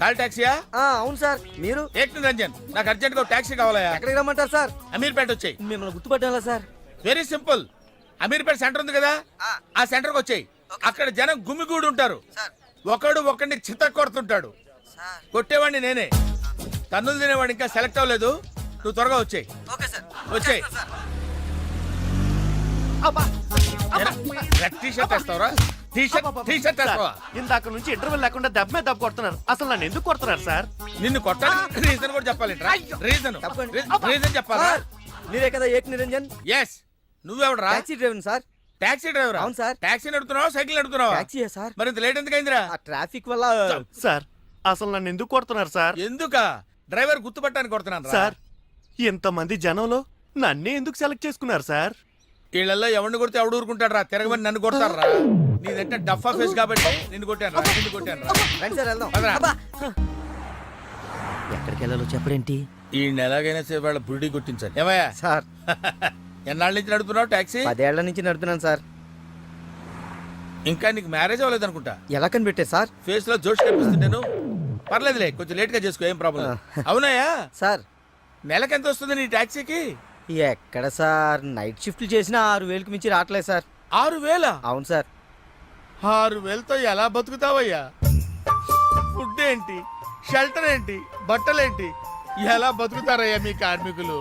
Call టాక్సీయా? అవును sir. మీరు? ఏక్ నిరంజన్, నాకు అర్జెంట్ గా టాక్సీ కావాలయా. ఎక్కడికి రమ్మంటారు సార్? అమీర్పేట వచ్చాయి. మిమ్మల్ని గుర్తుపట్టాలా sir? Very simple. Ameerpet centre ఉంది కదా, ఆ సెంటర్ కి వచ్చాయి. అక్కడ జనం గుమిగూడి ఉంటారు. ఒకడు ఒకడిని చిత్త కొడుతుంటాడు. కొట్టేవాడిని నేనే. తన్నులు తినేవాడు ఇంకా సెలెక్ట్ అవ్వలేదు. నువ్వు త్వరగా వచ్చాయి. వచ్చాయి. టీ-షర్ట్ వేస్తావరా? టీ-షర్ట్ వేస్తావా? ఇందాక నుంచి ఇంటర్వెల్ లేకుండా దెబ్బ మీద దెబ్బ కొడుతున్నారు. అసలు నన్ను ఎందుకు కొడుతున్నారు సార్? నిన్ను కొట్టాలి రీజన్ కూడా చెప్పాలి. రీజన్ చెప్పాలా? మీరే కదా ఏక్ నిరంజన్? ఎస్. నువ్వెవడరా? Taxi driver sir. Taxi driver? అవును సార్. టాక్సీ నడుపుతున్నావా సైకిల్ నడుపుతున్నావా? టాక్సీయే సార్. మరి ఇంత లేట్ ఎందుకు అయిందిరా? ఆ ట్రాఫిక్ వల్ల. సార్ అసలు నన్ను ఎందుకు కొడుతున్నారు సార్? ఎందుకా? డ్రైవర్ గుర్తుపట్టానికి కొడుతున్నాను సార్. ఇంతమంది జనంలో నన్నే ఎందుకు సెలెక్ట్ చేసుకున్నారు సార్? వీళ్ళల్లో ఎవరిని కొడితే ఎవడు ఊరుకుంటాడు రా? తిరగమని నన్ను కొడతారా? నీదంటే డఫా ఫేస్ కాబట్టి నిన్ను కొట్టాను రా. రండి సార్ వెళ్దాం. పదరా. ఎక్కడికి వెళ్ళాలో చెప్పడేంటి? ఈ ఎలాగైనా సేపు వాళ్ళ బుడి కొట్టించాలి. ఏమయ్యా సార్, ఎన్నాళ్ళ నుంచి నడుపుతున్నావు టాక్సీ? 10 ఏళ్ల నుంచి నడుపుతున్నాను సార్. ఇంకా నీకు మ్యారేజ్ అవ్వలేదు అనుకుంటా. ఎలా కనిపెట్టారు సార్? ఫేస్ లో జోష్ కనిపిస్తుంటేను. పర్లేదులే, కొంచెం లేట్ గా చేసుకో, ఏం ప్రాబ్లం. అవునాయా సార్, నెలకి ఎంత వస్తుంది నీ టాక్సీకి? ఎక్కడ సార్, నైట్ షిఫ్ట్లు చేసినా 6,000కి మించి రావట్లేదు సార్. 6,000? అవును సార్. 6,000తో ఎలా బతుకుతావయ్యా? ఫుడ్ ఏంటి, షెల్టర్ ఏంటి, బట్టలేంటి, ఎలా బతుకుతారయ్యా మీ కార్మికులు?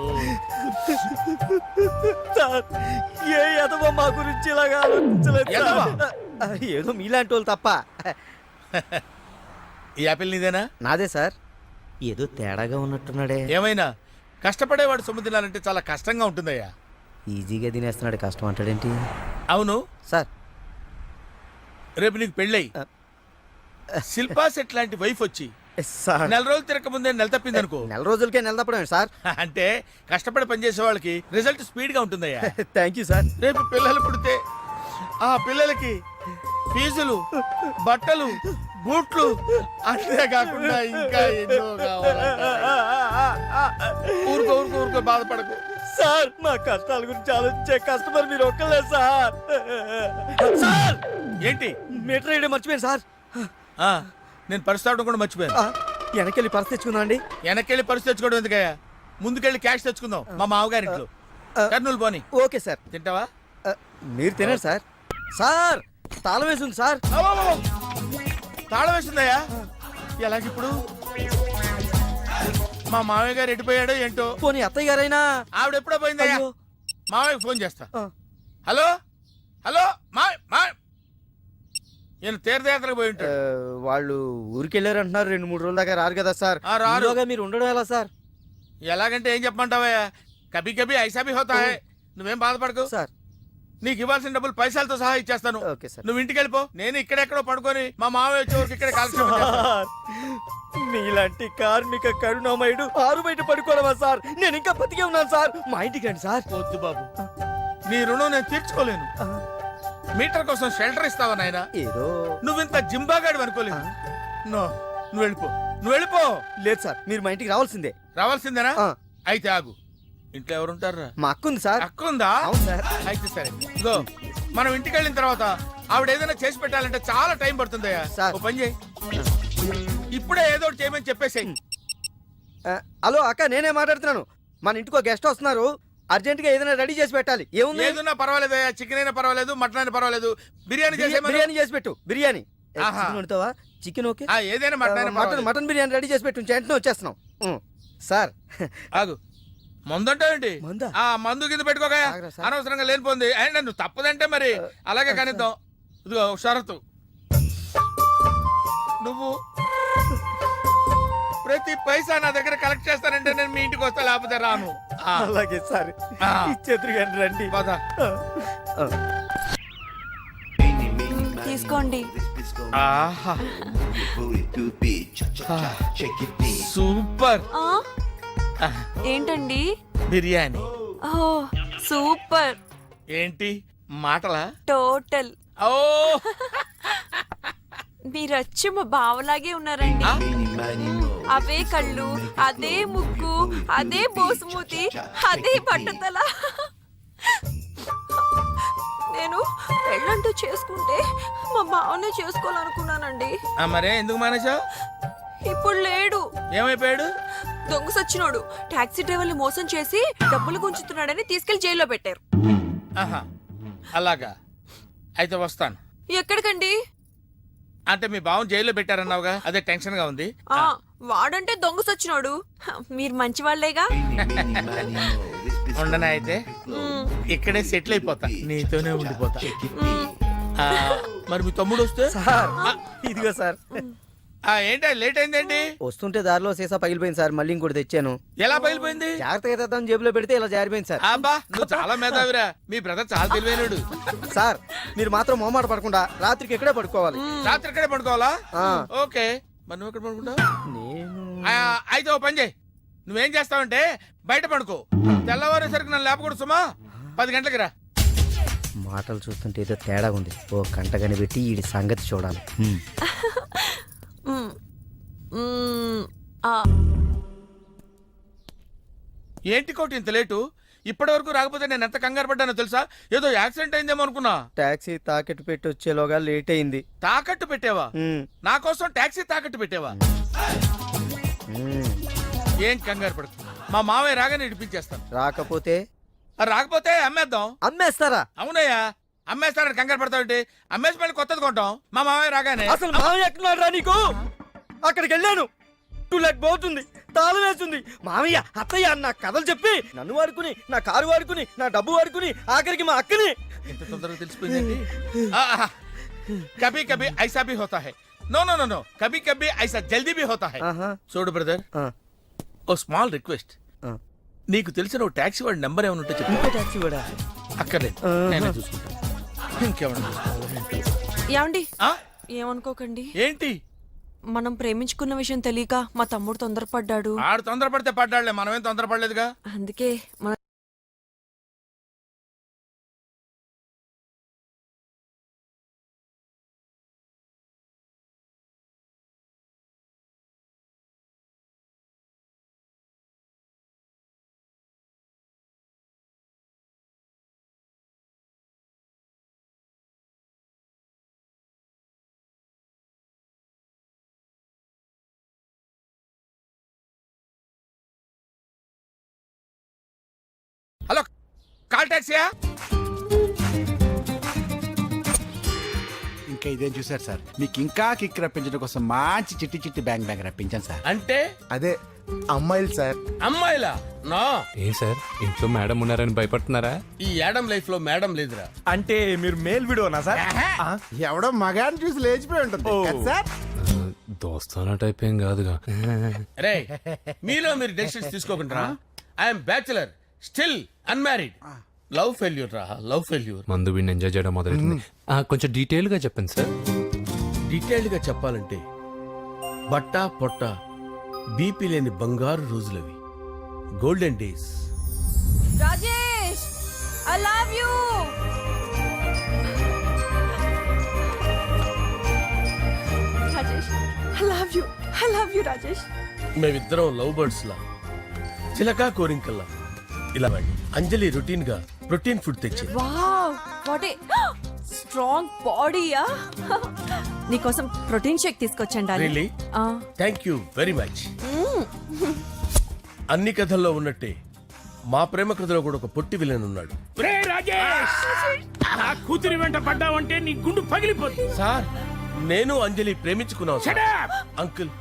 సార్, ఏ ఎదవ మా గురించి ఇలాగా ఆలోచించలేదు ఎదవ? సార్. ఏదో మీలాంటి వాళ్ళు తప్ప. ఈ యాపిల్ నీదేనా? నాదే సార్. ఏదో తేడాగా ఉన్నట్టున్నాడే. ఏమైనా కష్టపడేవాడు సొమ్ము తినాలంటే చాలా కష్టంగా ఉంటుందయ్యా. ఈజీగా తినేస్తున్నాడు, కష్టం అంటాడేంటి? అవును సార్, రేపు నీకు పెళ్ళయి శిల్పా సెట్ లాంటి వైఫ్ వచ్చి సార్, నెల రోజులు తిరగక ముందే నెల తప్పింది అనుకో. నెల రోజులకే నెల తప్పడం సార్. అంటే కష్టపడి పనిచేసే వాళ్ళకి రిజల్ట్ స్పీడ్ గా ఉంటుందయ్యా. Thank you sir. రేపు పిల్లలు పుడితే ఆ పిల్లలకి ఫీజులు, బట్టలు, బూట్లు, అంతే కాకుండా ఇంకా ఎన్నో కావాలి. ఊరుకో బాధపడకు సార్. మా కష్టాల గురించి ఆలోచించే కస్టమర్ మీరు ఒక్కలే సార్. సార్, ఏంటి? మీటర్ వేయడం మర్చిపోయాను సార్. నేను పర్సు తావడం కూడా మర్చిపోయాను. వెనకెళ్ళి పర్స్ తెచ్చుకుందాం అండి. వెనకెళ్ళి పర్సు తెచ్చుకోవడం ఎందుకయ్యా? ముందుకెళ్ళి క్యాష్ తెచ్చుకుందాం. మా మామగారింట్లో కర్నూలు పోని. Okay sir. తింటావా? మీరు తినండి సార్. సార్, తాళం వేసింది సార్. తాళం వేసిందయ్యా? ఎలాగిప్పుడు? మా మామయ్య గారు ఎడిపోయాడో ఏంటో. పోనీ అత్తయ్య గారైనా? ఆవిడ ఎప్పుడో పోయిందయ్యా. అయ్యో. మామయ్యకి ఫోన్ చేస్తా. హలో హలో నేను తీర్థయాత్రకు పోయి ఉంటాడు. వాళ్ళు ఊరికెళ్ళారు అంటున్నారు. 2-3 రోజుల దాకా రారు కదా సార్. రారు. ఈలోగా మీరు ఉండడం ఎలా సార్? ఎలాగంటే ఏం చెప్పమంటావయ్యా? కభీ కభీ ఐసా భీ హోతా హై. నువ్వేం బాధపడకు సార్. నీకు ఇవ్వాల్సిన డబ్బులు పైసలతో సహా ఇచ్చేస్తాను. Okay sir. నువ్వు ఇంటికి వెళ్ళిపో. నేను ఇక్కడెక్కడో పడుకొని మా మామయ్య వచ్చే వరకు ఇక్కడే కాలక్షేపం చేస్తాను. మీలాంటి కార్మిక కరుణామయుడు ఆరు బయట పడుకోవడమా సార్? నేను ఇంకా బతికే ఉన్నాను సార్. మా ఇంటికి రండి సార్. వద్దు బాబు, నీ రుణం నేను తీర్చుకోలేను. మీటర్ కోసం షెల్టర్ ఇస్తావా నాయనా? ఏదో. నువ్వింత జింబాగాడు అనుకోలేదు. నువ్వు వెళ్ళిపో. లేదు సార్, మీరు మా ఇంటికి రావాల్సిందే. రావాల్సిందేనా? ఆ. అయితే ఆగు. ఇంట్లో ఎవరుంటారా? మా అక్క ఉంది సార్. అక్క ఉందా? అవును సార్. అయితే సరే, ఇదిగో మనం ఇంటికి వెళ్ళిన తర్వాత ఆవిడ ఏదైనా చేసి పెట్టాలంటే చాలా టైం పడుతుందయ్యా. సార్. ఓ పని చేయి, ఇప్పుడే ఏదో ఒకటి చేయమని చెప్పేసేయ్. హలో అక్క, నేనే మాట్లాడుతున్నాను. మన ఇంటికి గెస్ట్ వస్తున్నారు. అర్జెంట్ గా ఏదైనా రెడీ చేసి పెట్టాలి. ఏముంది? ఏదన్నా పర్వాలేదయ్యా. చికెన్ అయినా పర్వాలేదు, మటన్ అయినా పర్వాలేదు. బిర్యానీ బిర్యానీ చేసి పెట్టు. బిర్యానీ వండుతావా? Chicken okay. ఏదైనా మటన్ మటన్ బిర్యానీ రెడీ చేసి పెట్టు. వెంటనే వచ్చేస్తున్నాం సార్. ఆగు, మందుంటావేంటి? మందా? మందు కింద పెట్టుకోగా. తాగరా సార్? అనవసరంగా లేనిపోంది. అయినా నువ్వు తప్పదంటే మరి అలాగే కనిద్దాం. ఇదిగో ఒక షరతు, నువ్వు ప్రతి పైసా నా దగ్గర కలెక్ట్ చేస్తానంటే నేను మీ ఇంటికి వస్తా, లేకపోతే రాను. అలాగే సార్. ఇచ్చేద్దరు కానీ రండి. పద. తీసుకోండి. ఆహా, సూపర్. ఏంటండి? బిర్యానీ. ఓ సూపర్. ఏంటి మాటలా? టోటల్. ఓ, మీరచ్చు మా బావలాగే ఉన్నారండి. అవే కళ్ళు, అదే ముక్కు, అదే బోసుమూతి, అదే పట్టుదల. నేను పెళ్ళంటూ చేసుకుంటే మా బావనే చేసుకోవాలనుకున్నానండి. మరే ఎందుకు మానేశావు? ఇప్పుడు లేడు. ఏమైపోయాడు? దొంగ సచ్చినోడు టాక్సీ డ్రైవర్ని మోసం చేసి డబ్బులు గుంచుతున్నాడని తీసుకెళ్లి జైల్లో పెట్టారు. ఆహా, అలాగా. అయితే వస్తాను. ఎక్కడికండి? అంటే మీ బావం జైల్లో పెట్టారన్నావుగా, అదే టెన్షన్ గా ఉంది. ఆ వాడంటే దొంగ సచ్చినోడు. మీరు మంచి వాళ్ళేగా. ఉండనా అయితే ఇక్కడే సెటిల్ అయిపోతా, నీతోనే ఉండిపోతా. ఆ, మరి మీ తమ్ముడు వస్తే? సార్ ఇదిగో సార్. ఏంటి లేట్ అయిందేంటి? వస్తుంటే దారిలో సీసా పగిలిపోయింది సార్, మళ్ళీ ఇంకోటి తెచ్చాను. ఎలా పగిలిపోయింది? జాగ్రత్తగా తెద్దాం జేబులో పెడితే ఇలా జారిపోయింది సార్. అబ్బా, నువ్వు చాలా మేధావిరా. మీ బ్రదర్ చాలా తెలివైనడు. సార్ మీరు మాత్రం మొహమాట పడకుండా రాత్రికి ఎక్కడే పడుకోవాలి. రాత్రి ఇక్కడే పడుకోవాలా? ఆ. ఓకే, మరి నువ్వు ఎక్కడ పడుకుంటావు? నేను అయితే ఓ పని చేయి, నువ్వేం చేస్తావంటే బయట పడుకో. తెల్లవారేసరికి నన్ను లేపకూడదు సుమా. 10 గంటలకి రా. మాటలు చూస్తుంటే ఏదో తేడా ఉంది. ఓ గంట కనిపెట్టి ఈ సంగతి చూడాలి. మ్మ్. మ్మ్. ఆ, ఏంటి కోటి ఇంత లేటు? ఇప్పటి వరకు రాకపోతే నేను ఎంత కంగారు పడ్డానో తెలుసా? ఏదో యాక్సిడెంట్ అయిందేమో అనుకున్నా. టాక్సీ తాకెట్టు పెట్టి వచ్చేలోగా లేట్ అయింది. తాకట్టు పెట్టావా? ఉమ్. నా కోసం టాక్సీ తాకట్టు పెట్టావా? ఉమ్. ఏం కంగారు పడకు, మా మావయ్య రాగానే ఇడిపించేస్తాను. రాకపోతే రాకపోతే అమ్మేద్దాం. అమ్మేస్తారా? అవునయ్యా, అమ్మేస్తాడని కంగారు పడతావు. అమ్మేసి మళ్ళీ కొత్తది కొంటాం మా మావయ్య రాగానే. అసలు మామయ్య ఎక్కడున్నాడు రా నీకు? అక్కడికి వెళ్ళాను, టూలెట్ పోతుంది, తాళం వేస్తుంది. మామయ్య అత్తయ్య అన్న కథలు చెప్పి నన్ను వాడుకుని, నా కారు వాడుకుని, నా డబ్బు వాడుకుని, ఆఖరికి మా అక్కని. ఎంత తొందరగా తెలిసిపోయిందండి. కభీ కభీ ఐసా భీ హోతా హై. నో నో నో నో, కభీ కభీ ఐసా జల్దీ భీ హోతా హై. ఆహా. చూడు బ్రదర్, ఆ, ఓ స్మాల్ రిక్వెస్ట్. ఆ. నీకు తెలిసిన ఓ టాక్సీ వాడి నెంబర్ ఏమైనా ఉంటే చెప్పు. ఇంకో టాక్సీ కూడా. అక్కర్లేదు, ఆహా. నేనే చూసుకుంటాను. ఇంకేమన్నా చూసుకోవాలా? ఏమండి ఆ? ఏమనుకోకండి. ఏంటి? మనం ప్రేమించుకున్న విషయం తెలియక మా తమ్ముడు తొందరపడ్డాడు. ఆడు తొందరపడితే పడ్డాడులే, మనమేం తొందరపడలేదుగా. అందుకే మన హలో, కాల్ టాక్సీయా? ఇంకా ఇదేం చూసారు సార్, మీకు ఇంకా కిక్ రప్పించడం కోసం మంచి చిట్టి చిట్టి బ్యాంగ్ బ్యాంగ్ రప్పించాను సార్. అంటే అదే అమ్మాయిలు సార్. అమ్మాయిలా? నా ఏం సార్ ఇంట్లో మేడం ఉన్నారని భయపడుతున్నారా? ఈ యాడమ్ లైఫ్ లో మేడం లేదురా. అంటే మీరు మేల్ వీడియోనా సార్? ఎవడో మగాన్ని చూసి లేచిపోయి ఉంటుంది కదా సార్. దోస్తానా టైప్ ఏం కాదుగా. రే, మీలో మీరు డెసిషన్స్ తీసుకోకుండా. I'm bachelor, still unmarried. Love failure రా, లవ్ ఫెయిల్యూర్. మందు వీడిని ఎంజాయ్ చేయడం మొదలైంది. కొంచెం డీటెయిల్ గా చెప్పండి సార్. డీటెయిల్డ్ గా చెప్పాలంటే బట్టా పొట్ట బీపీ లేని బంగారు రోజులవి, golden days. Rajesh, I love you. Rajesh, I love you, I love you Rajesh. మేమిద్దరం లవ్ బర్డ్స్ లా, చిలకా కోరింకల్లా. ఇలా అంజలి రొటీన్ గా ప్రోటీన్ ఫుడ్ తెచ్చి. వావ్, వాట్ ఏ స్ట్రాంగ్ బాడీయా. నీకోసం ప్రోటీన్ షేక్ తీసుకొచ్చండి. Really? Thank you very much. అన్ని కథల్లో ఉన్నట్టే మా ప్రేమ కథలో కూడా ఒక పొట్టి విలన్ ఉన్నాడు. కూతురి వెంట పడ్డావంటే నీ గుండు పగిలిపోతుంది. సార్, నేను అంజలి ప్రేమించుకున్నాను సార్. అంకుల్,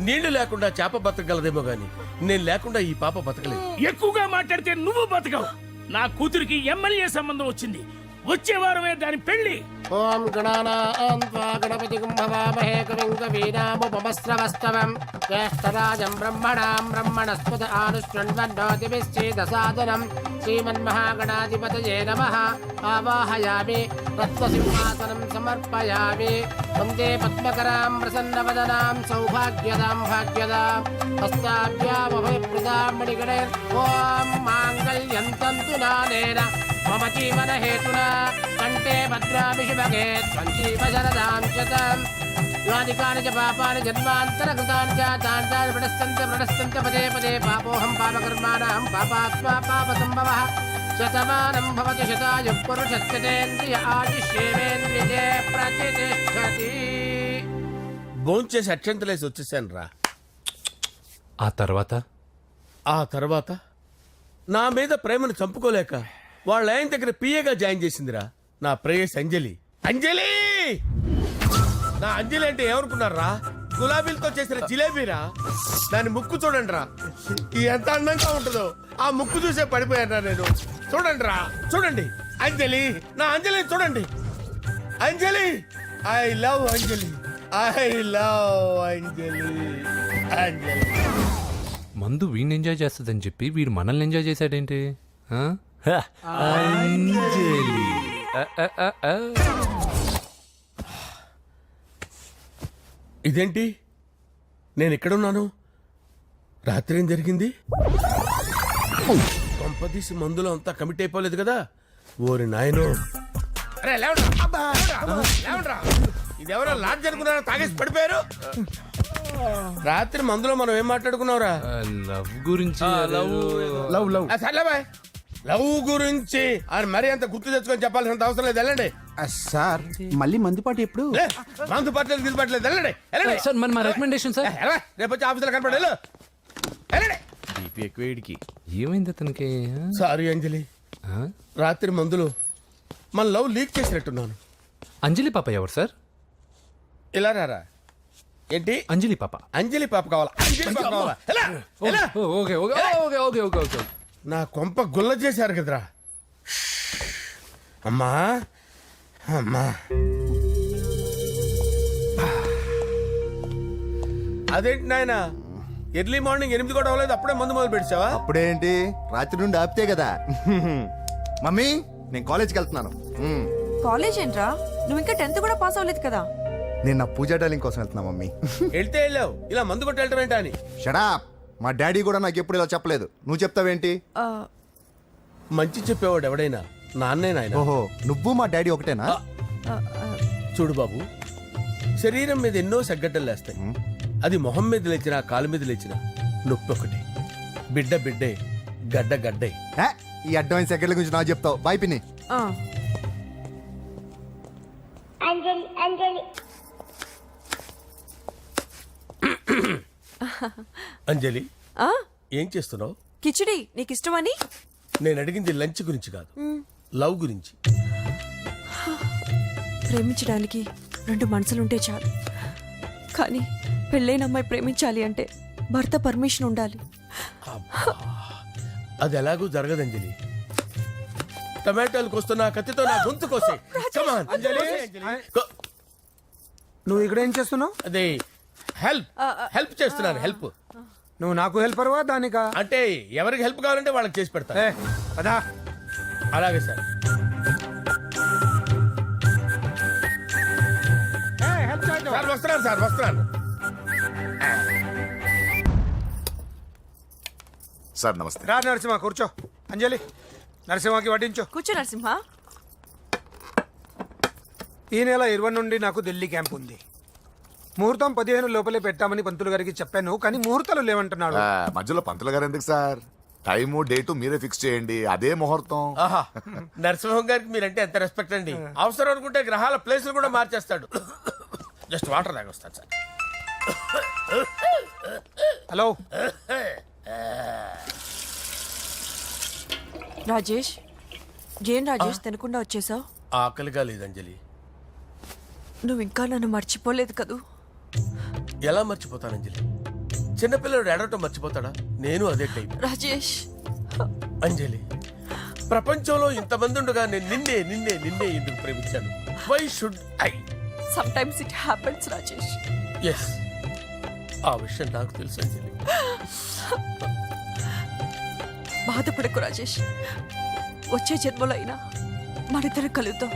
నీళ్లు లేకుండా చేప బతకగలదేమో గాని నేను లేకుండా ఈ పాప బతకలేదు. ఎక్కువగా మాట్లాడితే నువ్వు బతకవు. నా కూతురికి ఎమ్మెల్యే సంబంధం వచ్చింది, వచ్చే వారమే దాని పెళ్లి. ఓం గణానాం త్వా గణపతిం భవామహే కవిం కవీనాముపమస్రవస్తవం జ్యేష్ఠరాజం బ్రహ్మణాం బ్రహ్మణస్పద ఆనుష్ణ్వన్నోతిభిశ్చేదసాదనం శ్రీమన్మహాగణాధిపతయే నమః. ఆవాహయామి తత్వసింహాసనం సమర్పయామి. వందే పద్మకరాం ప్రసన్నవదనాం సౌభాగ్యదాం భాగ్యదాం హస్తాభ్యామభయప్రదాం మణిగణే. ఓం మాంగళ్యం తంతు నానేన మమ జీవన హేతునా కంటే భద్రామి శుభగే త్వం జీవ శరదాం శతం. యానికాని చ పాపాని జన్మాంతరకృతాని చ తాని తాని ప్రణశ్యంత పదే పదే. పాపోహం పాపకర్మాణం పాపాత్మా పాపసంభవః. శతమానం భవతి శతాయుః పురుషస్యతేంద్రియ ఆయుష్యేవేంద్రియే ప్రతిష్టతి. భోంచేసి అక్షంతలేసి వచ్చేసాను రా. ఆ తర్వాత ఆ తర్వాత నా మీద ప్రేమను చంపుకోలేక వాళ్ళ ఆయన దగ్గర పిఏగా జాయిన్ చేసిందిరా నా ప్రేయస్ అంజలి. అంజలి నా అంజలి అంటే ఏమనుకున్నారా? గులాబీలతో చేసిన జిలేబీరా. దాని ముక్కు చూడండి రా, ఎంత అందంగా ఉంటుందో. ఆ ముక్కు చూసే పడిపోయారా నేను. చూడండి రా, చూడండి అంజలి, నా అంజలి చూడండి. Anjali, I love Anjali, I love Anjali. Anjali మందు వీడిని ఎంజాయ్ చేస్తుందని చెప్పి వీడు మనల్ని ఎంజాయ్ చేశాడేంటి? ఆ? హ, అంజలి. ఆ. ఇదేంటి, నేను ఎక్కడున్నాను? రాత్రి ఏం జరిగింది? కొంపదీసి మందులో అంతా కమిట్ అయిపోలేదు కదా? ఓరి నాయనో. అరే లేవండ్రా, లేవండ్రా. ఇదెవరో లాడ్జ్ అనుకున్నారా? తాగేసి పడిపోయారు. రాత్రి మందులో మనం ఏం మాట్లాడుకున్నావురా? లవ్ గురించి లవ్ లవ్ సర్లే బాయ్, లవ్ గురించి అని మరీ అంత గుర్తు తెచ్చుకొని చెప్పాల్సినంత అవసరం లేదు. వెళ్ళండి. సార్ మళ్ళీ మందుపాటి ఎప్పుడు? లే, మందు పట్టలేదు గిల్లు పట్టలేదు. వెళ్ళండి, వెళ్ళండి. సార్ మన రికమెండేషన్ సార్. ఎలా? రేపు వచ్చి ఆఫీసులో కనపడి వెళ్ళు. వెళ్ళండి. బీపీ ఎక్కువ వీడికి. ఏమైంది అతనికి? సారీ అంజలి, ఆ? రాత్రి మందులో మన లవ్ లీక్ చేసినట్టున్నాను. అంజలి పాప ఎవరు సార్? ఇలా రారా. ఏంటి? అంజలి పాప. అంజలి పాప కావాలా? అంజలి పాప కావాలా? ఎలా? ఎలా? Okay okay okay okay okay okay. నా కొంప గుల్ల చేశారు కదరా. అమ్మా అమ్మా, అదేంటి నాయన, ఎర్లీ మార్నింగ్ 8 కూడా అవ్వలేదు, అప్పుడే మందు మొదలు పెట్టావా? అప్పుడేంటి, రాత్రి నుండి ఆపితే కదా. మమ్మీ, నేను కాలేజ్కి వెళ్తున్నాను. కాలేజ్ ఏంట్రా? నువ్వు ఇంకా 10th కూడా పాస్ అవ్వలేదు కదా. నేను నా పూజా డాలింగ్ కోసం వెళ్తున్నా మమ్మీ. వెళ్తే వెళ్ళావు, ఇలా మందు కొట్టి వెళ్ళటం ఏంటా అని. షడా, మా డాడీ కూడా నాకు ఎప్పుడు ఇలా చెప్పలేదు. నువ్వు చెప్తావేంటి? ఆ, మంచి చెప్పేవాడు ఎవడైనా నాన్నే నాయన. ఓహో, నువ్వు మా డాడీ ఒకటేనా? ఆ, ఆ, చూడు బాబు, శరీరం మీద ఎన్నో సగ్గడ్డలు లేస్తాయి. అది మొహం మీద లేచినా కాలు మీద లేచినా నొప్పి ఒకటి. బిడ్డ బిడ్డే, గడ్డ గడ్డే. ఏ, ఈ అడ్వాన్స్ సెకండ్ల గురించి నాకు చెప్తావు. బాయ్ పిన్ని. ఆ. అంజలి, ఆ? ఏం చేస్తున్నావు? కిచిడి నీకు ఇష్టమని. నేను అడిగింది లంచ్ గురించి కాదు, లవ్ గురించి. ప్రేమించడానికి 2 మనసులుంటే చాలు, కానీ పెళ్ళైన అమ్మాయి ప్రేమించాలి అంటే భర్త పర్మిషన్ ఉండాలి. అది ఎలాగూ జరగదు అంజలి. టమాటాలు కోస్తున్నా కత్తితో నా గొంతు కోసే. Come on. కో- నువ్వు ఇక్కడ ఏం చేస్తున్నావు? అదే హెల్ప్ చేస్తున్నాను. హెల్ప్ నువ్వు నాకు హెల్పర్వా దానికా? అంటే ఎవరికి హెల్ప్ కావాలంటే వాళ్ళకి చేసి పెడతా. అదా అలాగే సార్. సార్ వస్తున్నాను, సార్ వస్తున్నాను. సార్ నమస్తే. రా నరసింహ, కూర్చో. అంజలి, నరసింహకి వడ్డించు. కూర్చో నరసింహ. ఈ నెల 20 నుండి నాకు ఢిల్లీ క్యాంప్ ఉంది. ముహూర్తం 15 లోపలే పెట్టామని పంతులు గారికి చెప్పాను, కానీ ముహూర్తాలు లేవంటున్నాడు. మధ్యలో పంతులు గారు ఎందుకు సార్? టైము డేటు మీరే ఫిక్స్ చేయండి, అదే ముహూర్తం. ఆహా, నరసింహం గారికి మీరంటే ఎంత రెస్పెక్ట్ అండి. అవసరం అనుకుంటే గ్రహాల ప్లేసులు కూడా మార్చేస్తాడు. జస్ట్ వాటర్ తాగొస్తాను సార్. హలో, రాజేష్, ఏం రాజేష్ తినకుండా వచ్చేసావు? ఆకలిగా లేదు అంజలి. నువ్వు ఇంకా నన్ను మర్చిపోలేదు కదూ? ఎలా మర్చిపోతాను అంజలి? చిన్నపిల్లడు ఏడవటం మర్చిపోతాడా? నేను అదే టైప్. రాజేష్, అంజలి, ప్రపంచంలో ఇంతమంది ఉండగా నేను నిన్నే నిన్నే నిన్నే ఎందుకు ప్రేమించాను? Why should I? Sometimes it happens Rajesh. Yes, ఆ విషయం నాకు తెలుసు అంజలి. బాధపడకు రాజేష్, వచ్చే జన్మలో అయినా మనిద్దరం కలుద్దాం.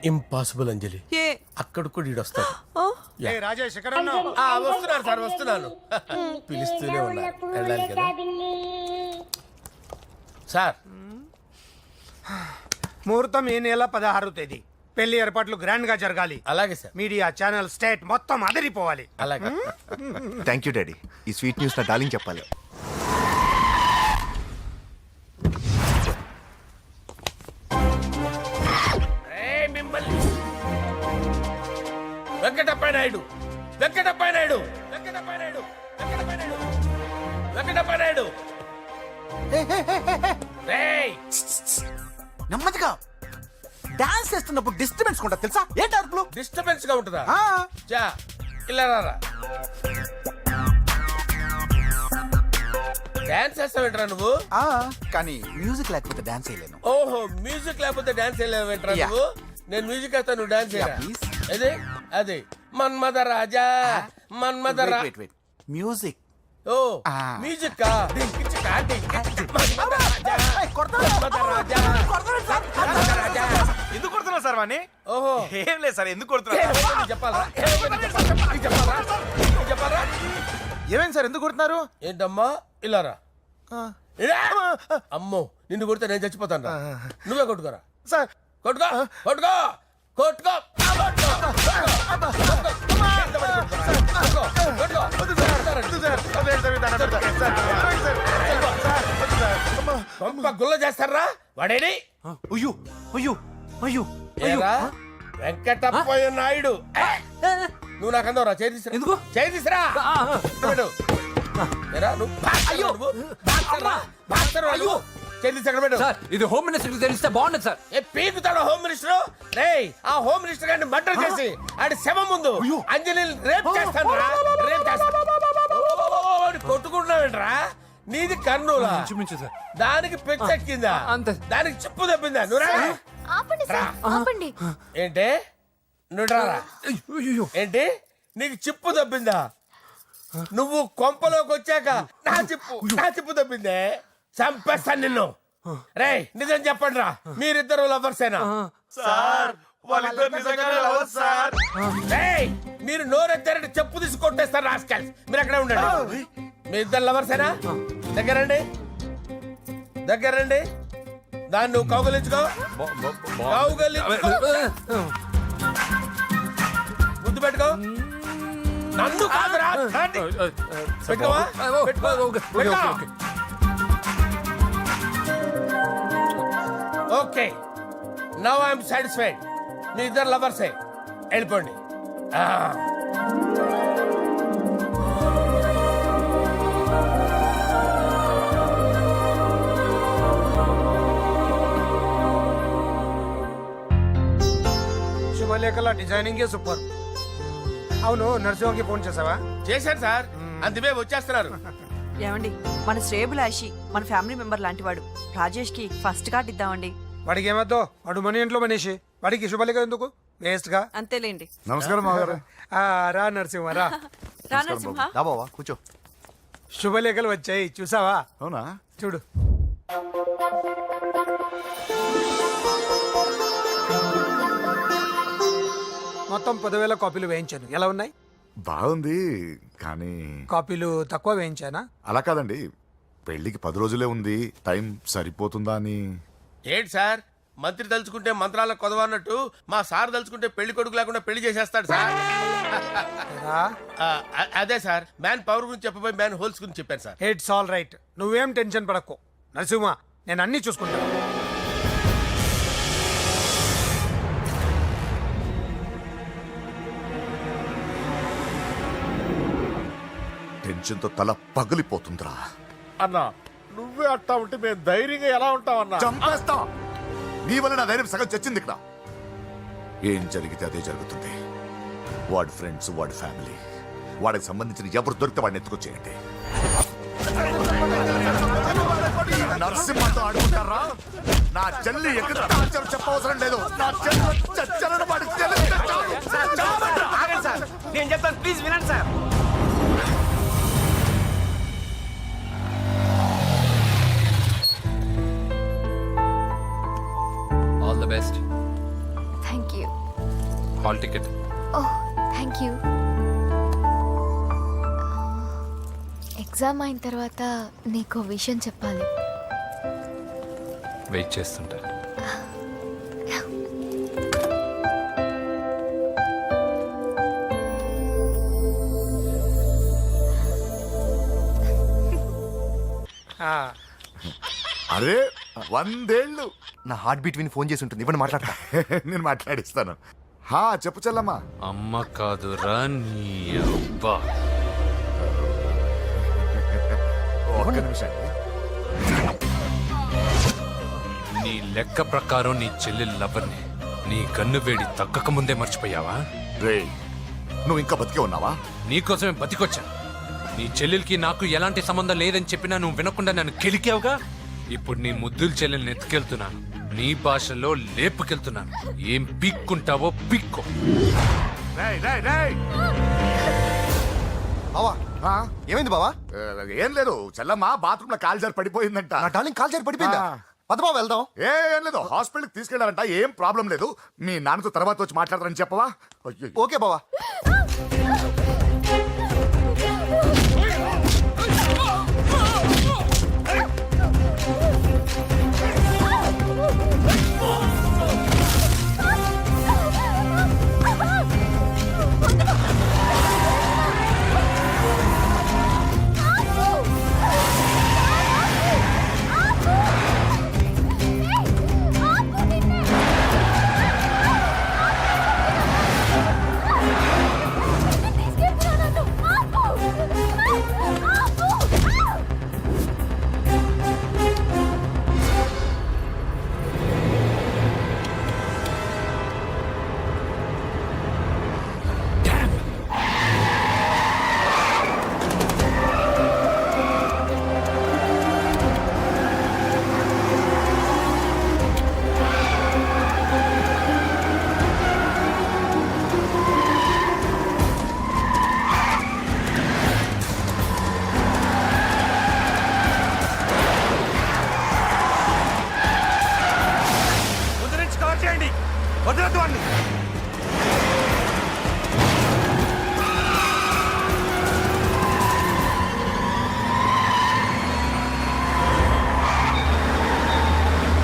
ఇంపాసిబుల్ అంజలి. ఏ? అక్కడ కూడా ఈడొస్తాడు. ఆ? ఏ రాజేష్ ఎక్కడ ఉన్నావు? వస్తున్నాను సార్, వస్తున్నాను. పిలుస్తూనే ఉన్నారు, వెళ్ళాలి కదా సార్. ముహూర్తం ఈ నెల 16వ తేదీ. పెళ్లి ఏర్పాట్లు గ్రాండ్ గా జరగాలి. అలాగే సార్. మీడియా ఛానల్ స్టేట్ మొత్తం అదిరిపోవాలి. అలాగే. Thank you daddy. ఈ స్వీట్ న్యూస్ నా డార్లింగ్ చెప్పాలి. వెంకటప్ప నాయుడు, వెంకటప్ప నాయుడు, వెంకటప్ప నాయుడు, వెంకటప్ప నాయుడు. రేయ్, నెమ్మదిగా డాన్స్ చేస్తున్నప్పుడు డిస్టర్బెన్స్ కొంటా తెలుసా? ఏంటి అరుపులు? డిస్టర్బెన్స్ గా ఉంటుందా? ఆ, చా ఇలా రారా. డాన్స్ చేస్తావేంట్రా నువ్వు? ఆ, కానీ మ్యూజిక్ లేకపోతే డాన్స్ చేయలేను. ఓహో, మ్యూజిక్ లేకపోతే డాన్స్ చేయలేవేంట్రా Yeah. నువ్వు? నేను మ్యూజిక్ వేస్తా, నువ్వు డాన్స్ చేయరా? Yeah, please. అదే అదే మన్మద రాజా, మన్మద రా. Wait wait music. ఓ Ah. మ్యూజిక్ కా మన్మద రాజా, మన్మద రాజా, మన్మద రాజా. ఎందుకు కొడుతున్నా సార్ వాణ్ణి? ఓహో, ఏం లేదు సార్, ఎందుకు కొడుతున్నా? నీకు చెప్పాలా? నీకు చెప్పాలా? నీకు చెప్పాలా? ఏమైంది సార్, ఎందుకు కొడుతున్నారు? ఏంటమ్మా ఇలా రా. ఇలా. అమ్మో, నిన్ను కొడితే నేను చచ్చిపోతాను రా. నువ్వే కొట్టుకోరా. సార్ కొట్టుకో కొట్టుకో కొట్టుకో గుల్ల చేస్తారా వాడేడి? అయ్యో అయ్యో అయ్యో ఏరా వెంకటప్పయ్య నాయుడు, నువ్వు నాకు అందవరా? చేయి తీసురా. ఎందుకు? చేయి తీసురా. పెట్టు. ఏరా, నువ్వు బాక్సర్ రా, నువ్వు బాక్సర్ రా, బాక్సర్ రా నువ్వు. చేయి తీసి అక్కడ పెట్టు. సార్ ఇది హోమ్ మినిస్టర్ తెలిస్తే బాగుండదు సార్. ఏ పీకుతాడు హోమ్ మినిస్టర్? రేయ్, ఆ హోమ్ మినిస్టర్ గారిని మర్డర్ చేసి ఆడి శవం ముందు అంజలి రేప్ చేస్తాను రా. రేప్ చేస్తాను. కొట్టుకుంటున్నావేంట్రా? నీది కర్నూలా? చూపించు సార్. దానికి పెచ్చెక్కిందా? అంతే. దానికి చెప్పు తప్పిందా? నువ్వు రా. ఆపండి సార్, ఆపండి. ఏంటి? నువ్వు రారా. ఏంటి? నీకు చిప్పు తప్పిందా? నువ్వు కొంపలోకి వచ్చాక నా చిప్పు తప్పిందే. చంపేస్తాను నిన్ను. రేయ్, నిజం చెప్పండి రా, మీరిద్దరు లవర్సేనా? సార్ వాళ్ళిద్దరు నిజంగానే లవర్స్ సార్. రేయ్, మీరు నోరెత్తారంటే చెప్పు తీసి కొట్టేస్తారు రాస్కల్స్. మీరు అక్కడే ఉండండి. మీ ఇద్దరు లవర్సేనా? దగ్గరండి, దగ్గరండి. దాన్ని నువ్వు కౌగలించుకో, కౌగలించుకో, ముద్దు పెట్టుకో. నన్ను కాదురా. పెట్టుకోవా? పెట్టుకో. Okay, now I'm satisfied. మీ ఇద్దరు లవర్సే, వెళ్ళిపోండి. శుభలేఖల డిజైనింగ్ సూపర్. అవును, నరసింహకి ఫోన్ చేసావా? చేశాను సార్, అందుకే వచ్చేస్తున్నారు. ఏమండి, మన శ్రేయబులాషి మన ఫ్యామిలీ మెంబర్ లాంటివాడు. రాజేష్ కి ఫస్ట్ కార్డ్ ఇద్దామండి. వాడికి ఏమద్దో, వాడు మన ఇంట్లో మనిషి, వాడికి శుభలేఖ ఎందుకు వేస్ట్ గా? అంతేలేండి. నమస్కారం మామగారు. రా నరసింహ రా. రా నరసింహ. రా బావా కూర్చో. శుభలేఖలు వచ్చాయి, చూసావా? అవునా? చూడు. మొత్తం 10,000 కాపీలు వేయించాను. ఎలా ఉన్నాయి? బాగుంది, కానీ కాపీలు తక్కువ వేయించానా? అలా కాదండి, పెళ్లికి 10 రోజులే ఉంది, టైం సరిపోతుందా అని. ఏంటి సార్, మంత్రి తలుచుకుంటే మంత్రాలకు కొదవన్నట్టు మా సార్ తలుచుకుంటే పెళ్లి కొడుకు లేకుండా పెళ్లి చేసేస్తాడు సార్. రా. అదే సార్, మ్యాన్ పవర్ గురించి చెప్పబోయి మ్యాన్ హోల్స్ గురించి చెప్పాను సార్. ఇట్స్ ఆల్ రైట్, నువ్వేం టెన్షన్ పడకు నరసింహ, నేను అన్ని చూసుకుంటాను. టెన్షన్తో తల పగిలిపోతుందిరా. అన్నా, నువ్వే అట్టా ఉంటే మేము ధైర్యంగా ఎలా ఉంటామన్నా? చంపేస్తా. నీ వల్ల నా ధైర్యం సగం చచ్చింది ఇక్కడ. ఏం జరిగితే అదే జరుగుతుంది. వాడి ఫ్రెండ్స్, వాడి ఫ్యామిలీ, వాడికి సంబంధించిన ఎవరు దొరికితే వాడిని ఎత్తుకొచ్చేయండి. నరసింహతో ఆడుకుంటారా? నా చెల్లి ఎక్కడ చెప్పవసరం లేదు. నా చెల్లి చచ్చలను వాడి తెలిస్తే చాలు. ఆగండి సార్, నేను చెప్తాను, ప్లీజ్ వినండి sir. All the best. Thank you. Hall ticket. Oh, thank you. Exam అయిన తర్వాత నీకు విషయం చెప్పాలి. వెయిట్ చేస్తుంటా. అరే 100 ఏళ్ళు. నా హార్ట్ బీట్ విని ఫోన్ చేసి ఉంటుంది, ఇవ్వండి మాట్లాడతా. నేను మాట్లాడిస్తాను. చెప్పు చెల్లమ్మా. అమ్మ కాదురా నీ అబ్బా. ఒక్క నిమిషం. నీ లెక్క ప్రకారం నీ చెల్లెలు లవర్ని నీ కన్ను వేడి తగ్గక ముందే మర్చిపోయావా? రే నువ్వు ఇంకా బతికే ఉన్నావా? నీకోసమే బతికొచ్చా. నీ చెల్లెలకి నాకు ఎలాంటి సంబంధం లేదని చెప్పినా నువ్వు వినకుండా నన్ను కెలికావుగా. ఇప్పుడు నీ ముద్దుల చెల్లెల్ని ఎత్తుకెళ్తున్నాను, నీ భాషలో లేపుకెళ్తున్నాను. ఏం పీక్కుంటావో పీక్కో. రేయ్ రేయ్ రేయ్ బావా ఆ? ఏమైంది బావా? ఏం లేదు, చెల్లమ్మ బాత్రూమ్ లో కాలు జారి పడిపోయిందంట. నా డార్లింగ్ కాల్ చేరి పడిపోయిందా? పద బావ వెళ్దాం. ఏం లేదు, హాస్పిటల్కి తీసుకెళ్ళారంట. ఏం ప్రాబ్లం లేదు. మీ నాన్నతో తర్వాత వచ్చి మాట్లాడతారని చెప్పవా? అయ్యో. ఓకే బావా.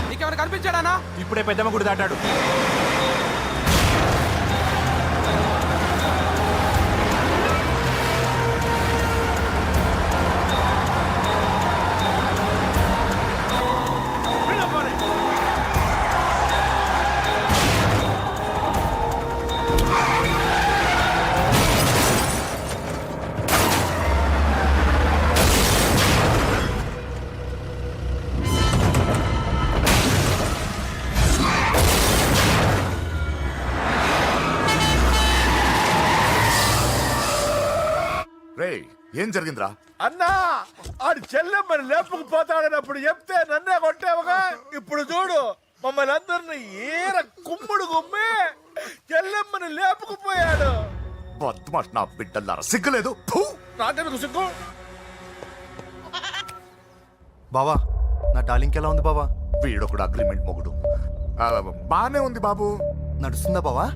నీకేమైనా కనిపించాడానా? ఇప్పుడే పెద్దమ్మ గుడి దాటాడు. రేయ్ ఏం జరిగిందిరా? అన్నా ఆడు చెల్లెమ్మని లేపుకుపోతాడనప్పుడు చెప్తే నన్నే కొట్టావుగా. ఇప్పుడు చూడు మమ్మల్ని అందరిని ఏర కుమ్ముడు గుమ్మి చెల్లెమ్మని లేపుకుపోయాడు. బద్మాష్ నా బిడ్డల్లారా, సిగ్గులేదు? ఫు! నాకెందుకు సిగ్గు? బావా నా డార్లింగ్ ఎలా ఉంది బావా? వీడొకడు అగ్రిమెంట్ మొగుడు. బానే ఉంది బాబు. నడుస్తుందా బావా?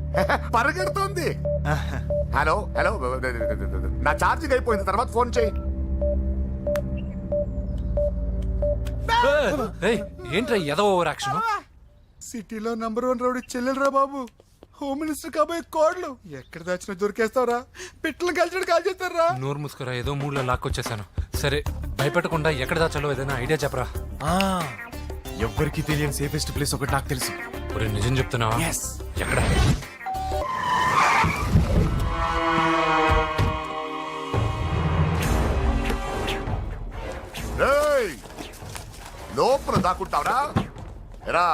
పరిగెడుతోంది. హలో హలో, నా ఛార్జింగ్ అయిపోయింది, తర్వాత ఫోన్ చేయి. ఏయ్, ఏంట్రా ఎదో ఓవర్ యాక్షన్? సిటీలో #1 రౌడీ చెల్లెలరా బాబు. హోమ్ మినిస్టర్ కాబోయే కోడ్లు ఎక్కడ దాచినా దొరికేస్తావరా? పిట్టలు కలిసి కాల్ చేస్తారా? నోరు ముసుకురా, ఏదో మూడ్లో లాక్కొచ్చేసాను. సరే, భయపెట్టకుండా ఎక్కడ దాచాలో ఏదైనా ఐడియా చెప్పరా. ఎవ్వరికి తెలియని సేఫెస్ట్ ప్లేస్ ఒకటి నాకు తెలుసు. ఒరే నిజం చెప్తున్నావా? ఎక్కడ? రేయ్, లోపల దాక్కుంటావరా? ఎరా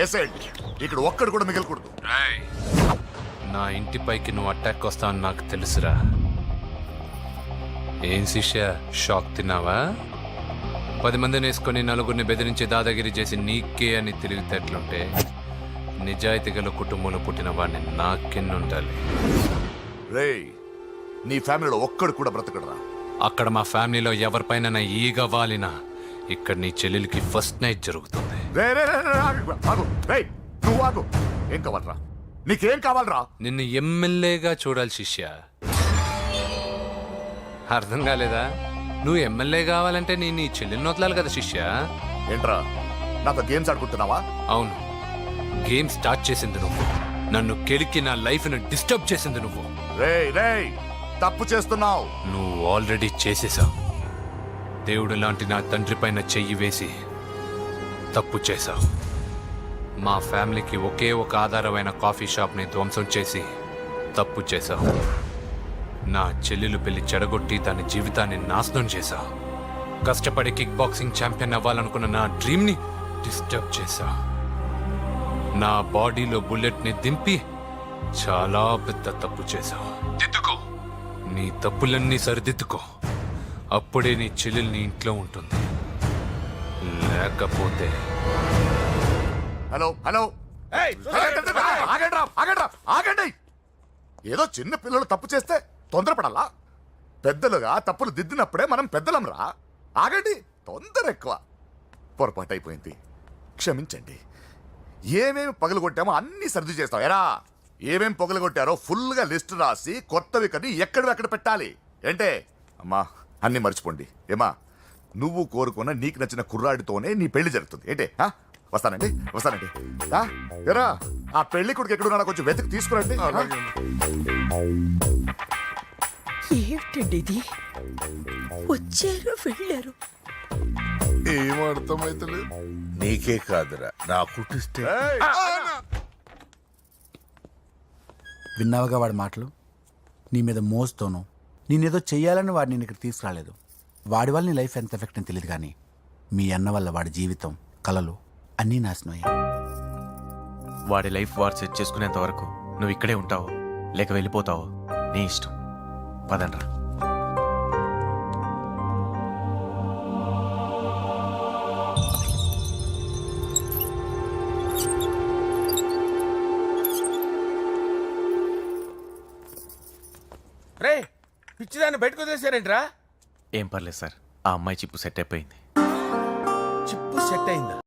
ఏసైడ్, ఇక్కడ ఒక్కడు కూడా మిగలకూడదు. నా ఇంటిపైకి నువ్వు అటాక్ వస్తావని నాకు తెలుసురా. ఏం శిష్య, షాక్ తిన్నావా? 10 మందిని వేసుకొని నలుగురిని బెదిరించి దాదాగిరి చేసి నీకే అని తెలివితేటలుంటే నిజాయితీ గల కుటుంబంలో పుట్టిన వాడిని నాకెన్నుండాలి. రేయ్, నీ ఫ్యామిలీలో ఒక్కడు కూడా బ్రతకడరా? అక్కడ మా ఫ్యామిలీలో ఎవరిపైన ఈగ వాలినా ఇక్కడ నీ చెల్లెలికి ఫస్ట్ నైట్ జరుగుతుంది. రే రే రే రే, ఆగు. రేయ్ నువ్వు ఆగు. ఏం కావాలరా? నీకేం కావాలరా? నిన్ను ఎమ్మెల్యేగా చూడాలి శిష్య. అర్థం కాలేదా? నువ్వు ఎమ్మెల్యే కావాలంటే నేను నీ చెల్లెల్ని వదలాలి కదా శిష్య. ఏంట్రా నాతో గేమ్స్ ఆడుకుంటున్నావా? అవును, గేమ్ స్టార్ట్ చేసింది నువ్వు. నన్ను కెలికి నా లైఫ్ను డిస్టర్బ్ చేసింది నువ్వు. రేయ్ రేయ్, తప్పు చేస్తున్నావు. నువ్వు ఆల్రెడీ చేసేసావు. దేవుడు లాంటి నా తండ్రి పైన చెయ్యి వేసి తప్పు చేశావు. మా ఫ్యామిలీకి ఒకే ఒక ఆధారమైన కాఫీ షాప్ని ధ్వంసం చేసి తప్పు చేశావు. నా చెల్లెలు పెళ్లి చెడగొట్టి దాని జీవితాన్ని నాశనం చేశావు. కష్టపడి కిక్ బాక్సింగ్ ఛాంపియన్ అవ్వాలనుకున్న నా డ్రీమ్ని డిస్టర్బ్ చేశా. నా బాడీలో బుల్లెట్ ని దింపి చాలా పెద్ద తప్పు చేశావు. దిద్దుకో, నీ తప్పులన్నీ సరిదిద్దుకో. అప్పుడే నీ చెల్లెల్ని ఇంట్లో ఉంటుంది. లేకపోతే హలో హలో ఏయ్, ఆగండి ఆగండి ఆగండి. ఏదో చిన్న పిల్లలు తప్పు చేస్తే తొందరపడాలా? పెద్దలుగా తప్పులు దిద్దినప్పుడే మనం పెద్దలంరా. ఆగండి, తొందర ఎక్కువ. పొరపాటు అయిపోయింది, క్షమించండి. ఏమేమి పగలగొట్టామో అన్ని సర్ది చేస్తాం. ఎరా ఏమేం పగలగొట్టారో ఫుల్గా లిస్ట్ రాసి కొత్తవి కని ఎక్కడివి అక్కడ పెట్టాలి. ఏంటే అమ్మా, అన్ని మర్చిపోండి. ఏమా, నువ్వు కోరుకున్న నీకు నచ్చిన కుర్రాడితోనే నీ పెళ్లి జరుగుతుంది. ఏంటే వస్తానండి వస్తానండి. ఎరా ఆ పెళ్లి కొడుకు ఎక్కడున్నా కొంచెం వెతికి తీసుకురండి. ఏమిటండి ఇది? వచ్చారు వెళ్ళారు. ఏం అర్థమైతలేదు. నీకే కాదురా, నా కుట్టిస్తే ఏయ్, విన్నావుగా వాడి మాటలు? నీ మీద మోస్తోను నేనేదో చెయ్యాలని వాడు నేను ఇక్కడ తీసుకురాలేదు. వాడి వల్ల నీ లైఫ్ ఎంత ఎఫెక్ట్ అని తెలియదు, కానీ మీ అన్న వల్ల వాడి జీవితం, కలలు అన్నీ నాశనం అయ్యాయి. వాడి లైఫ్ వాడు సెట్ చేసుకునేంత వరకు నువ్వు ఇక్కడే ఉంటావు, లేక వెళ్ళిపోతావు, నీ ఇష్టం. పదండ్రా. రే పిచ్చిదాన్ని బయటకు వదిలేశారేంట్రా? ఏం పర్లేదు సార్, ఆ అమ్మాయి చిప్పు సెట్ అయిపోయింది. చిప్పు సెట్ అయిందా?